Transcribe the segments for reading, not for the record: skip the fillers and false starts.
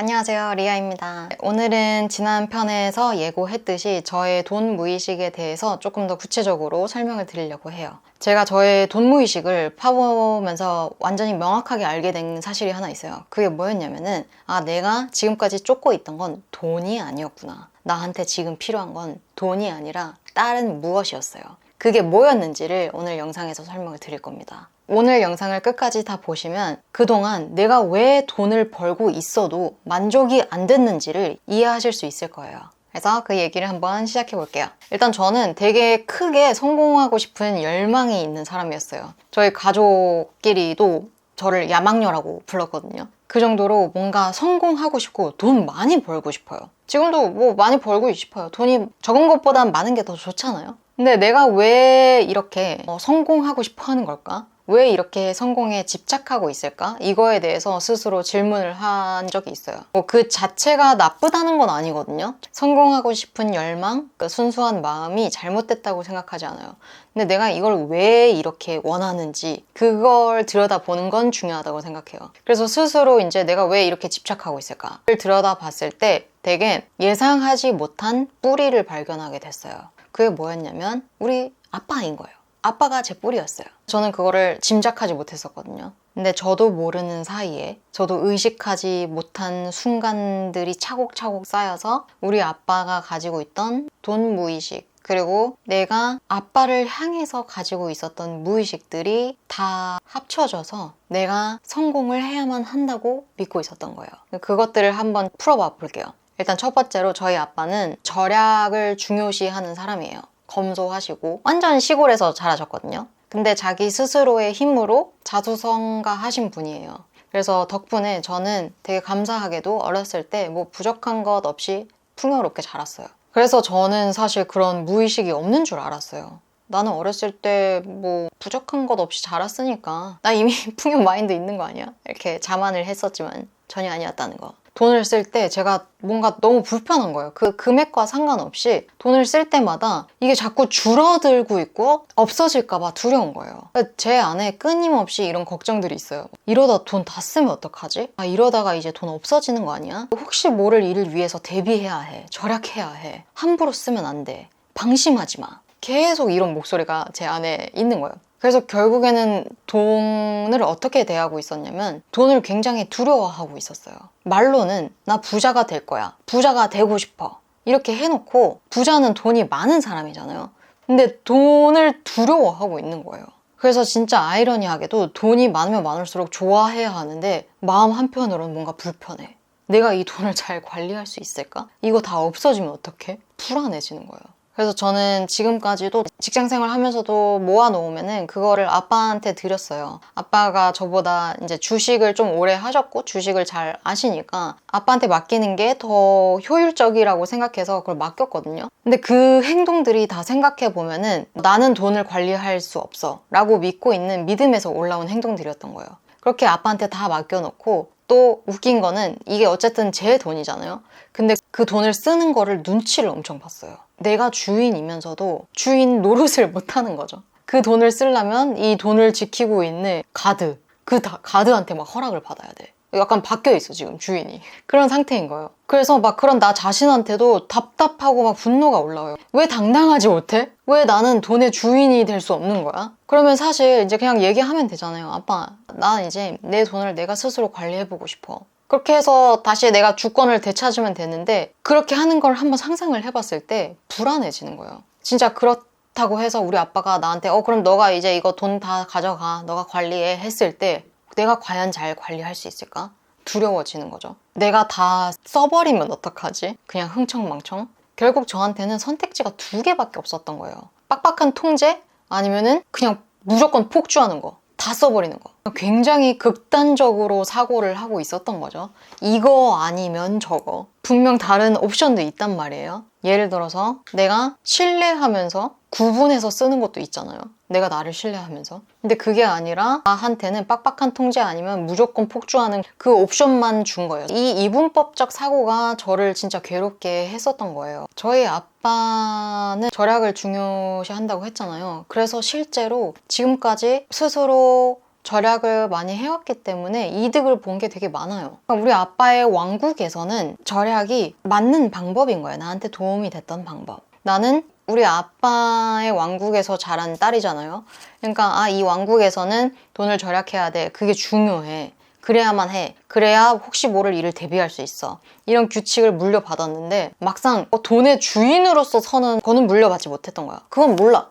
안녕하세요, 리아입니다. 오늘은 지난 편에서 예고했듯이 저의 돈 무의식에 대해서 조금 더 구체적으로 설명을 드리려고 해요. 제가 저의 돈 무의식을 파보면서 완전히 명확하게 알게 된 사실이 하나 있어요. 그게 뭐였냐면은 내가 지금까지 쫓고 있던 건 돈이 아니었구나. 나한테 지금 필요한 건 돈이 아니라 다른 무엇이었어요. 그게 뭐였는지를 오늘 영상에서 설명을 드릴 겁니다. 오늘 영상을 끝까지 다 보시면 그동안 내가 왜 돈을 벌고 있어도 만족이 안 됐는지를 이해하실 수 있을 거예요. 그래서 그 얘기를 한번 시작해 볼게요. 일단 저는 되게 크게 성공하고 싶은 열망이 있는 사람이었어요. 저희 가족끼리도 저를 야망녀라고 불렀거든요. 그 정도로 뭔가 성공하고 싶고 돈 많이 벌고 싶어요. 지금도 뭐 많이 벌고 싶어요. 돈이 적은 것보단 많은 게 더 좋잖아요. 근데 내가 왜 이렇게 성공하고 싶어 하는 걸까? 왜 이렇게 성공에 집착하고 있을까? 이거에 대해서 스스로 질문을 한 적이 있어요. 그 자체가 나쁘다는 건 아니거든요. 성공하고 싶은 열망, 그 순수한 마음이 잘못됐다고 생각하지 않아요. 근데 내가 이걸 왜 이렇게 원하는지 그걸 들여다보는 건 중요하다고 생각해요. 그래서 스스로 이제 내가 왜 이렇게 집착하고 있을까를 들여다봤을 때 되게 예상하지 못한 뿌리를 발견하게 됐어요. 그게 뭐였냐면 우리 아빠인 거예요. 아빠가 제 뿌리였어요. 저는 그거를 짐작하지 못했었거든요. 근데 저도 모르는 사이에 저도 의식하지 못한 순간들이 차곡차곡 쌓여서 우리 아빠가 가지고 있던 돈 무의식 그리고 내가 아빠를 향해서 가지고 있었던 무의식들이 다 합쳐져서 내가 성공을 해야만 한다고 믿고 있었던 거예요. 그것들을 한번 풀어봐 볼게요. 일단 첫 번째로 저희 아빠는 절약을 중요시하는 사람이에요. 검소하시고 완전 시골에서 자라셨거든요. 근데 자기 스스로의 힘으로 자수성가하신 분이에요. 그래서 덕분에 저는 되게 감사하게도 어렸을 때 뭐 부족한 것 없이 풍요롭게 자랐어요. 그래서 저는 사실 그런 무의식이 없는 줄 알았어요. 나는 어렸을 때 뭐 부족한 것 없이 자랐으니까 나 이미 풍요 마인드 있는 거 아니야? 이렇게 자만을 했었지만 전혀 아니었다는 거. 돈을 쓸 때 제가 뭔가 너무 불편한 거예요. 그 금액과 상관없이 돈을 쓸 때마다 이게 자꾸 줄어들고 있고 없어질까봐 두려운 거예요. 제 안에 끊임없이 이런 걱정들이 있어요. 이러다 돈 다 쓰면 어떡하지? 이러다가 이제 돈 없어지는 거 아니야? 혹시 모를 일을 위해서 대비해야 해. 절약해야 해. 함부로 쓰면 안 돼. 방심하지 마. 계속 이런 목소리가 제 안에 있는 거예요. 그래서 결국에는 돈을 어떻게 대하고 있었냐면 돈을 굉장히 두려워하고 있었어요. 말로는 나 부자가 될 거야. 부자가 되고 싶어. 이렇게 해놓고 부자는 돈이 많은 사람이잖아요. 근데 돈을 두려워하고 있는 거예요. 그래서 진짜 아이러니하게도 돈이 많으면 많을수록 좋아해야 하는데 마음 한편으로는 뭔가 불편해. 내가 이 돈을 잘 관리할 수 있을까? 이거 다 없어지면 어떡해? 불안해지는 거예요. 그래서 저는 지금까지도 직장생활 하면서도 모아놓으면은 그거를 아빠한테 드렸어요. 아빠가 저보다 이제 주식을 좀 오래 하셨고 주식을 잘 아시니까 아빠한테 맡기는 게 더 효율적이라고 생각해서 그걸 맡겼거든요. 근데 그 행동들이 다 생각해보면은 나는 돈을 관리할 수 없어 라고 믿고 있는 믿음에서 올라온 행동들이었던 거예요. 그렇게 아빠한테 다 맡겨놓고 또 웃긴 거는 이게 어쨌든 제 돈이잖아요. 근데 그 돈을 쓰는 거를 눈치를 엄청 봤어요. 내가 주인이면서도 주인 노릇을 못하는 거죠. 그 돈을 쓰려면 이 돈을 지키고 있는 가드, 가드한테 막 허락을 받아야 돼. 약간 바뀌어 있어 지금 주인이. 그런 상태인 거예요. 그래서 막 그런 나 자신한테도 답답하고 막 분노가 올라와요. 왜 당당하지 못해? 왜 나는 돈의 주인이 될 수 없는 거야? 그러면 사실 이제 그냥 얘기하면 되잖아요. 아빠, 난 이제 내 돈을 내가 스스로 관리해보고 싶어. 그렇게 해서 다시 내가 주권을 되찾으면 되는데 그렇게 하는 걸 한번 상상을 해봤을 때 불안해지는 거예요. 진짜 그렇다고 해서 우리 아빠가 나한테 그럼 너가 이제 이거 돈 다 가져가. 너가 관리해 했을 때 내가 과연 잘 관리할 수 있을까? 두려워지는 거죠. 내가 다 써버리면 어떡하지? 그냥 흥청망청? 결국 저한테는 선택지가 2개밖에 없었던 거예요. 빡빡한 통제? 아니면은 그냥 무조건 폭주하는 거. 다 써버리는 거. 굉장히 극단적으로 사고를 하고 있었던 거죠. 이거 아니면 저거. 분명 다른 옵션도 있단 말이에요. 예를 들어서 내가 신뢰하면서 구분해서 쓰는 것도 있잖아요. 내가 나를 신뢰하면서. 근데 그게 아니라 나한테는 빡빡한 통제 아니면 무조건 폭주하는 그 옵션만 준 거예요. 이 이분법적 사고가 저를 진짜 괴롭게 했었던 거예요. 저희 아빠는 절약을 중요시한다고 했잖아요. 그래서 실제로 지금까지 스스로 절약을 많이 해왔기 때문에 이득을 본 게 되게 많아요. 그러니까 우리 아빠의 왕국에서는 절약이 맞는 방법인 거예요. 나한테 도움이 됐던 방법. 나는 우리 아빠의 왕국에서 자란 딸이잖아요. 그러니까 이 왕국에서는 돈을 절약해야 돼. 그게 중요해. 그래야만 해. 그래야 혹시 모를 일을 대비할 수 있어. 이런 규칙을 물려받았는데 막상 돈의 주인으로서 서는 거는 물려받지 못했던 거야. 그건 몰라.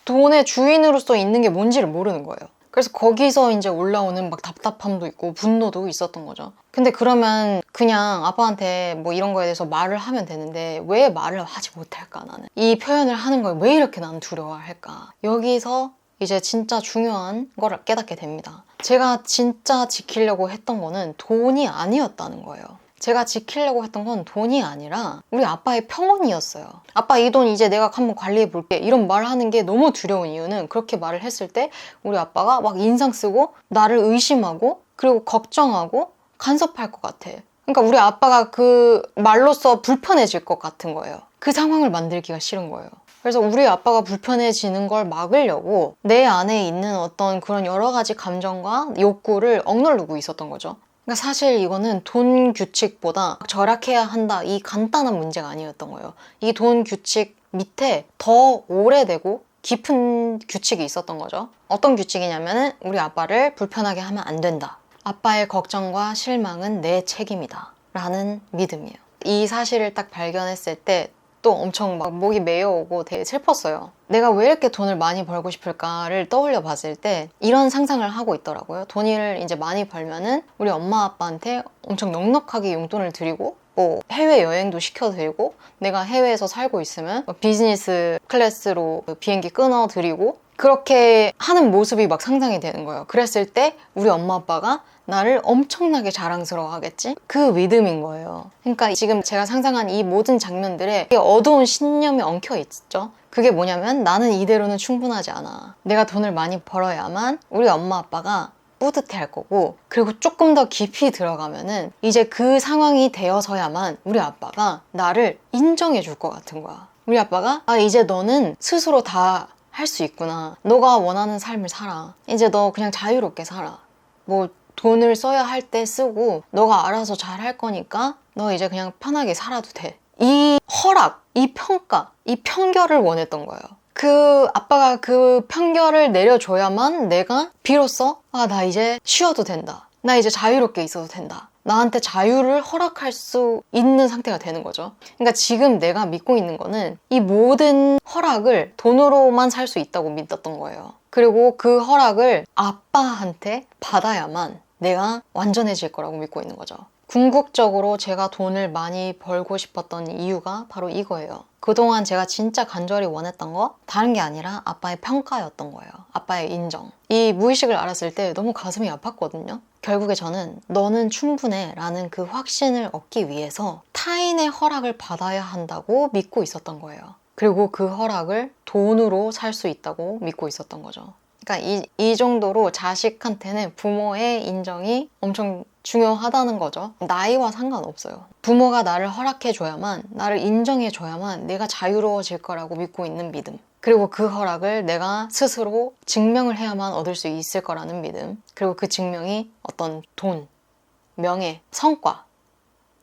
돈의 주인으로서 있는 게 뭔지를 모르는 거예요. 그래서 거기서 이제 올라오는 막 답답함도 있고 분노도 있었던 거죠. 근데 그러면 그냥 아빠한테 뭐 이런 거에 대해서 말을 하면 되는데 왜 말을 하지 못할까 나는? 이 표현을 하는 걸 왜 이렇게 나는 두려워할까? 여기서 이제 진짜 중요한 걸 깨닫게 됩니다. 제가 진짜 지키려고 했던 거는 돈이 아니었다는 거예요. 제가 지키려고 했던 건 돈이 아니라 우리 아빠의 평온이었어요. 아빠 이 돈 이제 내가 한번 관리해 볼게. 이런 말을 하는 게 너무 두려운 이유는 그렇게 말을 했을 때 우리 아빠가 막 인상 쓰고 나를 의심하고 그리고 걱정하고 간섭할 것 같아. 그러니까 우리 아빠가 그 말로써 불편해질 것 같은 거예요. 그 상황을 만들기가 싫은 거예요. 그래서 우리 아빠가 불편해지는 걸 막으려고 내 안에 있는 어떤 그런 여러 가지 감정과 욕구를 억누르고 있었던 거죠. 그러니까 사실 이거는 돈 규칙보다 절약해야 한다 이 간단한 문제가 아니었던 거예요. 이 돈 규칙 밑에 더 오래되고 깊은 규칙이 있었던 거죠. 어떤 규칙이냐면은 우리 아빠를 불편하게 하면 안 된다. 아빠의 걱정과 실망은 내 책임이다 라는 믿음이에요. 이 사실을 딱 발견했을 때 또 엄청 막 목이 메어오고 되게 슬펐어요. 내가 왜 이렇게 돈을 많이 벌고 싶을까를 떠올려 봤을 때 이런 상상을 하고 있더라고요. 돈을 이제 많이 벌면은 우리 엄마 아빠한테 엄청 넉넉하게 용돈을 드리고 뭐 해외여행도 시켜드리고 내가 해외에서 살고 있으면 비즈니스 클래스로 비행기 끊어드리고 그렇게 하는 모습이 막 상상이 되는 거예요. 그랬을 때 우리 엄마 아빠가 나를 엄청나게 자랑스러워 하겠지? 그 믿음인 거예요. 그러니까 지금 제가 상상한 이 모든 장면들에 어두운 신념이 엉켜 있죠. 그게 뭐냐면 나는 이대로는 충분하지 않아. 내가 돈을 많이 벌어야만 우리 엄마 아빠가 뿌듯해 할 거고 그리고 조금 더 깊이 들어가면은 이제 그 상황이 되어서야만 우리 아빠가 나를 인정해 줄 것 같은 거야. 우리 아빠가 이제 너는 스스로 다 할 수 있구나. 너가 원하는 삶을 살아. 이제 너 그냥 자유롭게 살아. 뭐 돈을 써야 할 때 쓰고 너가 알아서 잘 할 거니까 너 이제 그냥 편하게 살아도 돼. 이 허락, 이 평가, 이 편결을 원했던 거예요. 그 아빠가 그 편결을 내려줘야만 내가 비로소 나 이제 쉬어도 된다. 나 이제 자유롭게 있어도 된다. 나한테 자유를 허락할 수 있는 상태가 되는 거죠. 그러니까 지금 내가 믿고 있는 거는 이 모든 허락을 돈으로만 살 수 있다고 믿었던 거예요. 그리고 그 허락을 아빠한테 받아야만 내가 완전해질 거라고 믿고 있는 거죠. 궁극적으로 제가 돈을 많이 벌고 싶었던 이유가 바로 이거예요. 그동안 제가 진짜 간절히 원했던 거 다른 게 아니라 아빠의 평가였던 거예요. 아빠의 인정. 이 무의식을 알았을 때 너무 가슴이 아팠거든요. 결국에 저는 너는 충분해 라는 그 확신을 얻기 위해서 타인의 허락을 받아야 한다고 믿고 있었던 거예요. 그리고 그 허락을 돈으로 살 수 있다고 믿고 있었던 거죠. 그러니까 이 정도로 자식한테는 부모의 인정이 엄청 중요하다는 거죠. 나이와 상관없어요. 부모가 나를 허락해줘야만, 나를 인정해줘야만 내가 자유로워질 거라고 믿고 있는 믿음. 그리고 그 허락을 내가 스스로 증명을 해야만 얻을 수 있을 거라는 믿음. 그리고 그 증명이 어떤 돈, 명예,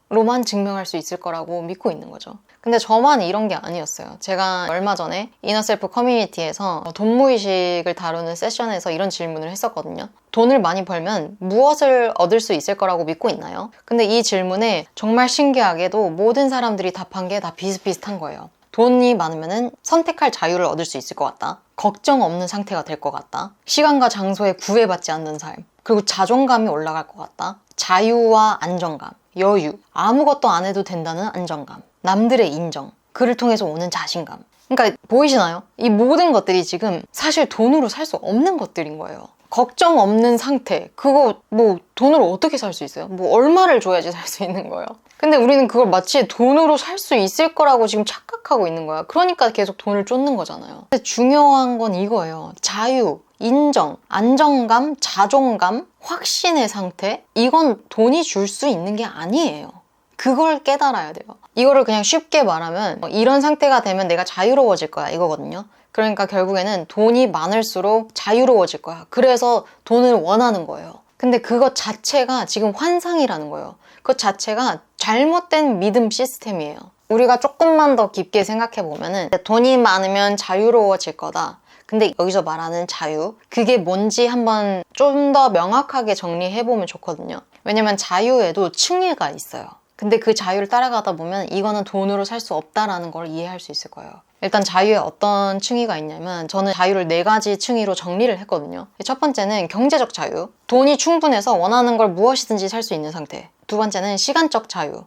성과로만 증명할 수 있을 거라고 믿고 있는 거죠. 근데 저만 이런 게 아니었어요. 제가 얼마 전에 이너셀프 커뮤니티에서 돈무의식을 다루는 세션에서 이런 질문을 했었거든요. 돈을 많이 벌면 무엇을 얻을 수 있을 거라고 믿고 있나요? 근데 이 질문에 정말 신기하게도 모든 사람들이 답한 게 다 비슷비슷한 거예요. 돈이 많으면 선택할 자유를 얻을 수 있을 것 같다. 걱정 없는 상태가 될 것 같다. 시간과 장소에 구애받지 않는 삶. 그리고 자존감이 올라갈 것 같다. 자유와 안정감, 여유, 아무것도 안 해도 된다는 안정감. 남들의 인정, 그를 통해서 오는 자신감. 그러니까 보이시나요? 이 모든 것들이 지금 사실 돈으로 살 수 없는 것들인 거예요. 걱정 없는 상태, 그거 뭐 돈으로 어떻게 살 수 있어요? 뭐 얼마를 줘야지 살 수 있는 거예요? 근데 우리는 그걸 마치 돈으로 살 수 있을 거라고 지금 착각하고 있는 거야. 그러니까 계속 돈을 쫓는 거잖아요. 근데 중요한 건 이거예요. 자유, 인정, 안정감, 자존감, 확신의 상태, 이건 돈이 줄 수 있는 게 아니에요. 그걸 깨달아야 돼요. 이거를 그냥 쉽게 말하면 이런 상태가 되면 내가 자유로워질 거야 이거거든요. 그러니까 결국에는 돈이 많을수록 자유로워질 거야. 그래서 돈을 원하는 거예요. 근데 그것 자체가 지금 환상이라는 거예요. 그것 자체가 잘못된 믿음 시스템이에요. 우리가 조금만 더 깊게 생각해 보면은 돈이 많으면 자유로워질 거다. 근데 여기서 말하는 자유, 그게 뭔지 한번 좀 더 명확하게 정리해 보면 좋거든요. 왜냐면 자유에도 층위가 있어요. 근데 그 자유를 따라가다 보면 이거는 돈으로 살 수 없다라는 걸 이해할 수 있을 거예요. 일단 자유에 어떤 층위가 있냐면 저는 자유를 4가지 층위로 정리를 했거든요. 첫 번째는 경제적 자유. 돈이 충분해서 원하는 걸 무엇이든지 살 수 있는 상태. 두 번째는 시간적 자유.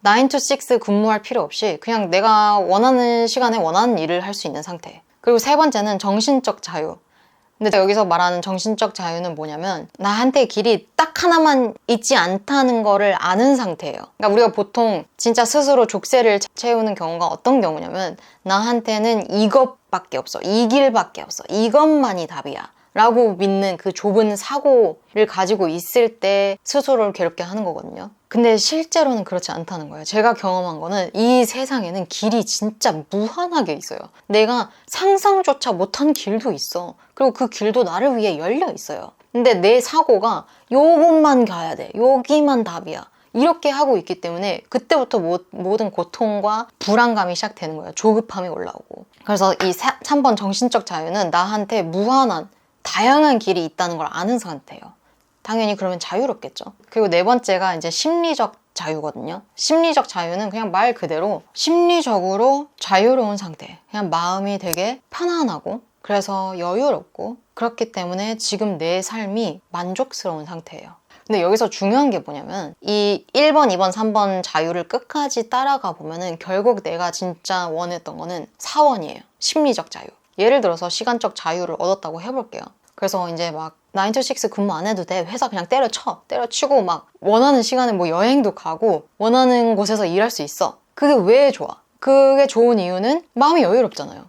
9 to 6 근무할 필요 없이 그냥 내가 원하는 시간에 원하는 일을 할 수 있는 상태. 그리고 세 번째는 정신적 자유. 근데 여기서 말하는 정신적 자유는 뭐냐면 나한테 길이 딱 하나만 있지 않다는 거를 아는 상태예요. 그러니까 우리가 보통 진짜 스스로 족쇄를 채우는 경우가 어떤 경우냐면 나한테는 이것밖에 없어. 이 길밖에 없어. 이것만이 답이야. 라고 믿는 그 좁은 사고를 가지고 있을 때 스스로를 괴롭게 하는 거거든요. 근데 실제로는 그렇지 않다는 거예요. 제가 경험한 거는 이 세상에는 길이 진짜 무한하게 있어요. 내가 상상조차 못한 길도 있어. 그리고 그 길도 나를 위해 열려 있어요. 근데 내 사고가 요것만 가야 돼. 여기만 답이야. 이렇게 하고 있기 때문에 그때부터 모든 고통과 불안감이 시작되는 거예요. 조급함이 올라오고. 그래서 이 3번 정신적 자유는 나한테 무한한 다양한 길이 있다는 걸 아는 상태예요. 당연히 그러면 자유롭겠죠. 그리고 네 번째가 이제 심리적 자유거든요. 심리적 자유는 그냥 말 그대로 심리적으로 자유로운 상태. 그냥 마음이 되게 편안하고 그래서 여유롭고 그렇기 때문에 지금 내 삶이 만족스러운 상태예요. 근데 여기서 중요한 게 뭐냐면 이 1번, 2번, 3번 자유를 끝까지 따라가 보면은 결국 내가 진짜 원했던 거는 사원이에요. 심리적 자유. 예를 들어서 시간적 자유를 얻었다고 해볼게요. 그래서 이제 막 9 to 6 근무 안 해도 돼. 회사 그냥 때려치고 막 원하는 시간에 뭐 여행도 가고 원하는 곳에서 일할 수 있어. 그게 왜 좋아? 그게 좋은 이유는 마음이 여유롭잖아요.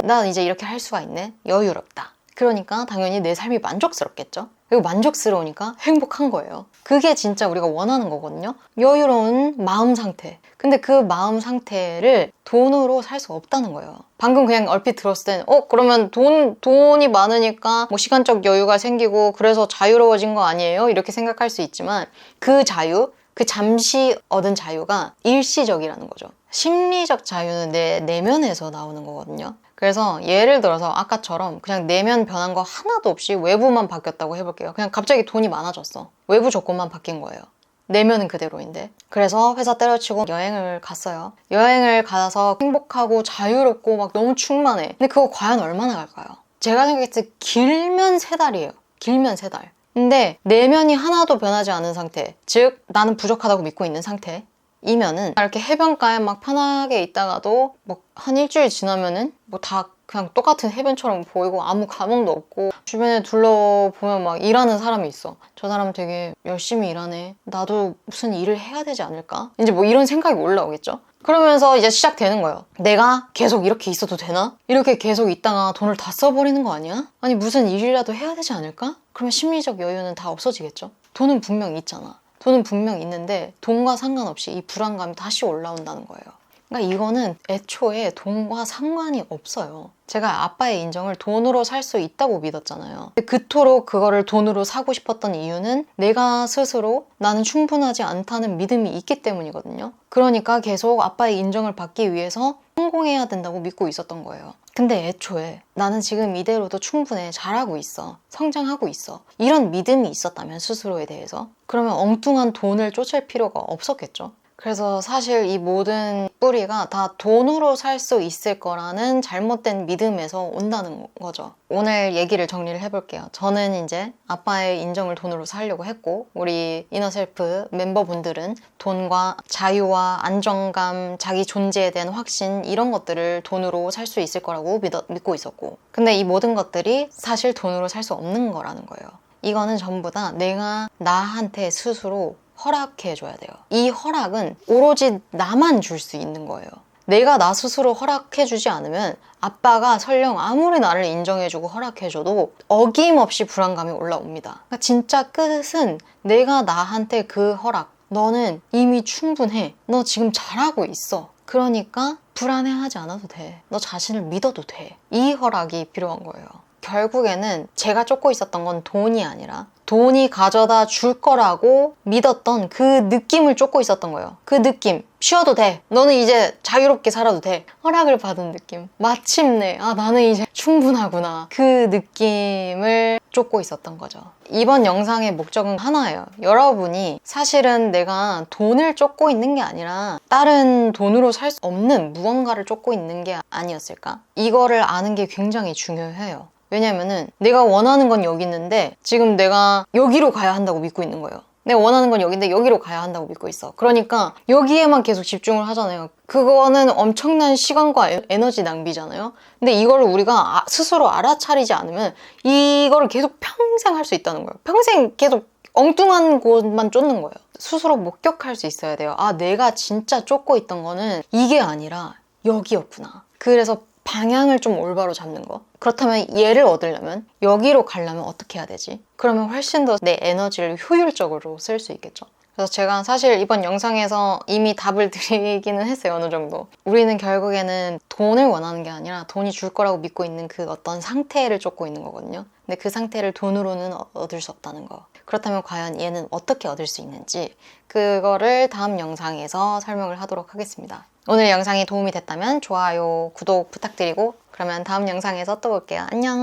난 이제 이렇게 할 수가 있네. 여유롭다. 그러니까 당연히 내 삶이 만족스럽겠죠. 그리고 만족스러우니까 행복한 거예요. 그게 진짜 우리가 원하는 거거든요. 여유로운 마음 상태. 근데 그 마음 상태를 돈으로 살 수 없다는 거예요. 방금 그냥 얼핏 들었을 땐 그러면 돈이 많으니까 뭐 시간적 여유가 생기고 그래서 자유로워진 거 아니에요? 이렇게 생각할 수 있지만 그 자유, 그 잠시 얻은 자유가 일시적이라는 거죠. 심리적 자유는 내 내면에서 나오는 거거든요. 그래서 예를 들어서 아까처럼 그냥 내면 변한 거 하나도 없이 외부만 바뀌었다고 해볼게요. 그냥 갑자기 돈이 많아졌어. 외부 조건만 바뀐 거예요. 내면은 그대로인데. 그래서 회사 때려치고 여행을 갔어요. 여행을 가서 행복하고 자유롭고 막 너무 충만해. 근데 그거 과연 얼마나 갈까요? 제가 생각했을 때 길면 3달이에요. 길면 3달. 근데 내면이 하나도 변하지 않은 상태. 즉 나는 부족하다고 믿고 있는 상태. 이면은 이렇게 해변가에 막 편하게 있다가도 뭐 한 일주일 지나면은 뭐 다 그냥 똑같은 해변처럼 보이고 아무 감흥도 없고 주변에 둘러보면 막 일하는 사람이 있어. 저 사람 되게 열심히 일하네. 나도 무슨 일을 해야 되지 않을까? 이제 뭐 이런 생각이 올라오겠죠? 그러면서 이제 시작되는 거예요. 내가 계속 이렇게 있어도 되나? 이렇게 계속 있다가 돈을 다 써버리는 거 아니야? 아니 무슨 일이라도 해야 되지 않을까? 그러면 심리적 여유는 다 없어지겠죠? 돈은 분명 있잖아. 돈은 분명 있는데 돈과 상관없이 이 불안감이 다시 올라온다는 거예요. 그러니까 이거는 애초에 돈과 상관이 없어요. 제가 아빠의 인정을 돈으로 살 수 있다고 믿었잖아요. 그토록 그거를 돈으로 사고 싶었던 이유는 내가 스스로 나는 충분하지 않다는 믿음이 있기 때문이거든요. 그러니까 계속 아빠의 인정을 받기 위해서 성공해야 된다고 믿고 있었던 거예요. 근데 애초에 나는 지금 이대로도 충분해. 잘하고 있어. 성장하고 있어. 이런 믿음이 있었다면 스스로에 대해서 그러면 엉뚱한 돈을 쫓을 필요가 없었겠죠. 그래서 사실 이 모든 뿌리가 다 돈으로 살 수 있을 거라는 잘못된 믿음에서 온다는 거죠. 오늘 얘기를 정리를 해볼게요. 저는 이제 아빠의 인정을 돈으로 살려고 했고 우리 이너셀프 멤버분들은 돈과 자유와 안정감, 자기 존재에 대한 확신 이런 것들을 돈으로 살 수 있을 거라고 믿고 있었고 근데 이 모든 것들이 사실 돈으로 살 수 없는 거라는 거예요. 이거는 전부 다 내가 나한테 스스로 허락해줘야 돼요. 이 허락은 오로지 나만 줄 수 있는 거예요. 내가 나 스스로 허락해주지 않으면 아빠가 설령 아무리 나를 인정해주고 허락해줘도 어김없이 불안감이 올라옵니다. 그러니까 진짜 끝은 내가 나한테 그 허락, 너는 이미 충분해. 너 지금 잘하고 있어. 그러니까 불안해하지 않아도 돼. 너 자신을 믿어도 돼. 이 허락이 필요한 거예요. 결국에는 제가 쫓고 있었던 건 돈이 아니라 돈이 가져다 줄 거라고 믿었던 그 느낌을 쫓고 있었던 거예요. 그 느낌. 쉬어도 돼. 너는 이제 자유롭게 살아도 돼. 허락을 받은 느낌. 마침내 나는 이제 충분하구나. 그 느낌을 쫓고 있었던 거죠. 이번 영상의 목적은 하나예요. 여러분이 사실은 내가 돈을 쫓고 있는 게 아니라 다른 돈으로 살 수 없는 무언가를 쫓고 있는 게 아니었을까? 이거를 아는 게 굉장히 중요해요. 왜냐면은 내가 원하는 건 여기 있는데 지금 내가 여기로 가야 한다고 믿고 있는 거예요. 내가 원하는 건 여기인데 여기로 가야 한다고 믿고 있어. 그러니까 여기에만 계속 집중을 하잖아요. 그거는 엄청난 시간과 에너지 낭비잖아요. 근데 이걸 우리가 스스로 알아차리지 않으면 이거를 계속 평생 할 수 있다는 거예요. 평생 계속 엉뚱한 곳만 쫓는 거예요. 스스로 목격할 수 있어야 돼요. 내가 진짜 쫓고 있던 거는 이게 아니라 여기였구나. 그래서 방향을 좀 올바로 잡는 거. 그렇다면 얘를 얻으려면 여기로 가려면 어떻게 해야 되지? 그러면 훨씬 더 내 에너지를 효율적으로 쓸 수 있겠죠. 그래서 제가 사실 이번 영상에서 이미 답을 드리기는 했어요. 어느 정도. 우리는 결국에는 돈을 원하는 게 아니라 돈이 줄 거라고 믿고 있는 그 어떤 상태를 쫓고 있는 거거든요. 근데 그 상태를 돈으로는 얻을 수 없다는 거. 그렇다면 과연 얘는 어떻게 얻을 수 있는지 그거를 다음 영상에서 설명을 하도록 하겠습니다. 오늘 영상이 도움이 됐다면 좋아요, 구독 부탁드리고 그러면 다음 영상에서 또 볼게요. 안녕!